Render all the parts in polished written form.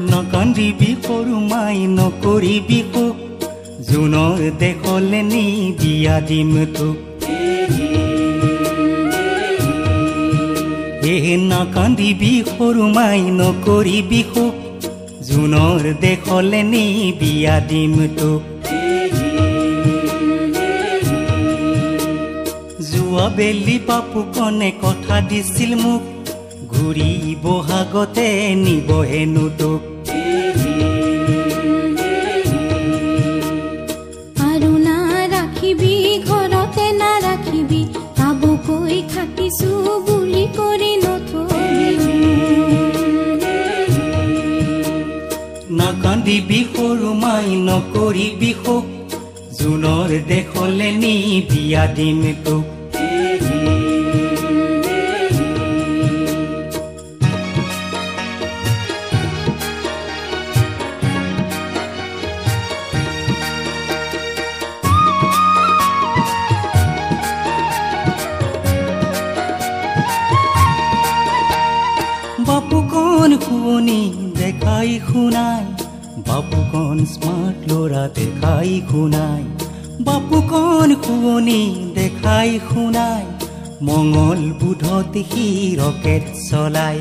নকান্দিবি সৰু মাই নকৰিবি শোক জুনৰ দেশলে নি বিয়া দিম তোক নাকান্দিবি সৰু মাই নকৰিবি শোক জুনৰ দেশলে নি বিয়া দিম তোক যোৱা বেলি বাপু কনে কথা দিছিল মোক ঘূৰি বহাগতে নিব হেনো তোক আৰু না ৰাখিবি ঘৰতে না ৰাখিবি কাবুকৈ থাকিছো বুলি কৰি নথবি নাকান্দিবি সৰু মাই নকৰিবি শোক জুনৰ দেশলে নি বিয়া দিম তোক বাপু কোন শুনি দেখাই শুনাই বাপু কোন স্মার্ট ল'ৰা দেখাই শুনাই বাপু কোন শুনি দেখাই শুনাই মঙ্গল বুধত সি ৰকেট চলাই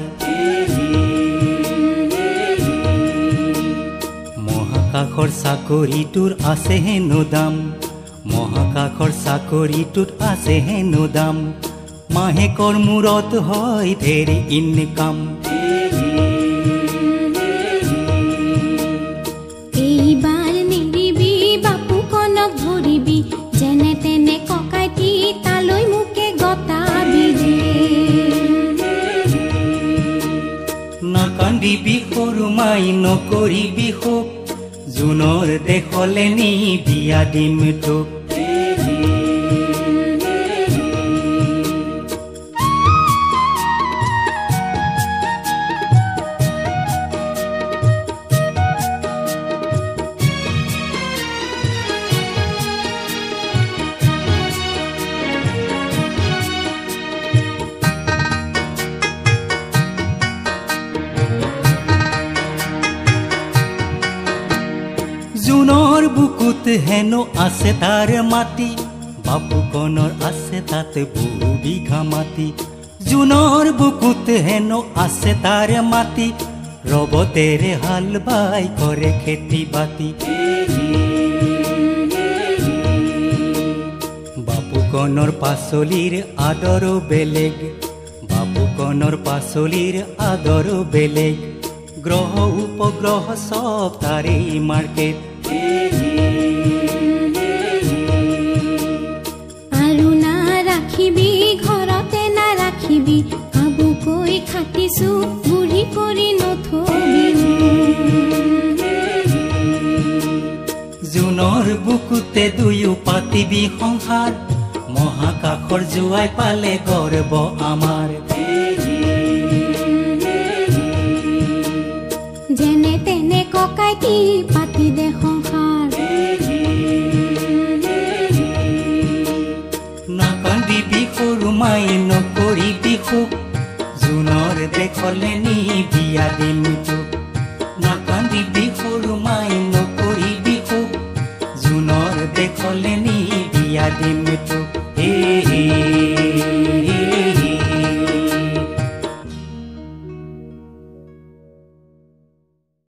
মহাকাশৰ চাকৰিটোৰ আছে হেনো দাম মহাকাশৰ চাকৰিটোত আছে হেনো দাম মাহেকৰ মূৰত হয় ধেৰ ইনকাম এইবাৰ নিদিবি বাপু কনক ধৰিবি যেনে তেনে ককাইটি তালৈ মোকে গতাবি নাকান্দিবি সৰু মাই নকৰিবি শোক জুনৰ দেশলে নি বিয়া দিম তোক জুনৰ বুকুত হেনো আছে তাৰ মাটি বাপু কনৰ আছে তাতে বহু বিঘা মাটি জুনৰ বুকুত হেনো আছে তাৰ মাটি ৰবতেৰে হাল বাই কৰে খেতি বাতি বাপু কনৰ পাচলিৰ আদৰ বেলেগ বাপু কনৰ পাচলিৰ আদৰ বেলেগ গ্ৰহ উপগ্ৰহ সব তাৰে মাৰ্কেট আৰু না ৰাখিবি ঘৰতে না ৰাখিবি কাবুকৈ খাটিছো বুঢ়ী কৰি নথবি জুনৰ বুকুতে দুয়ো পাতিবি সংসাৰ মহাকাশৰ জোৱাই পালে গৰ্ব আমাৰ যেনে তেনে ককাইটি পাতি দে সংসাৰ নাকান্দিবি সৰু মাই নকৰিবি শোক জুনৰ দেশলে নি বিয়া দিম তোক নাকান্দিবি সৰু মাই নকৰিবি শোক জুনৰ দেশলে নি বিয়া দিম তোক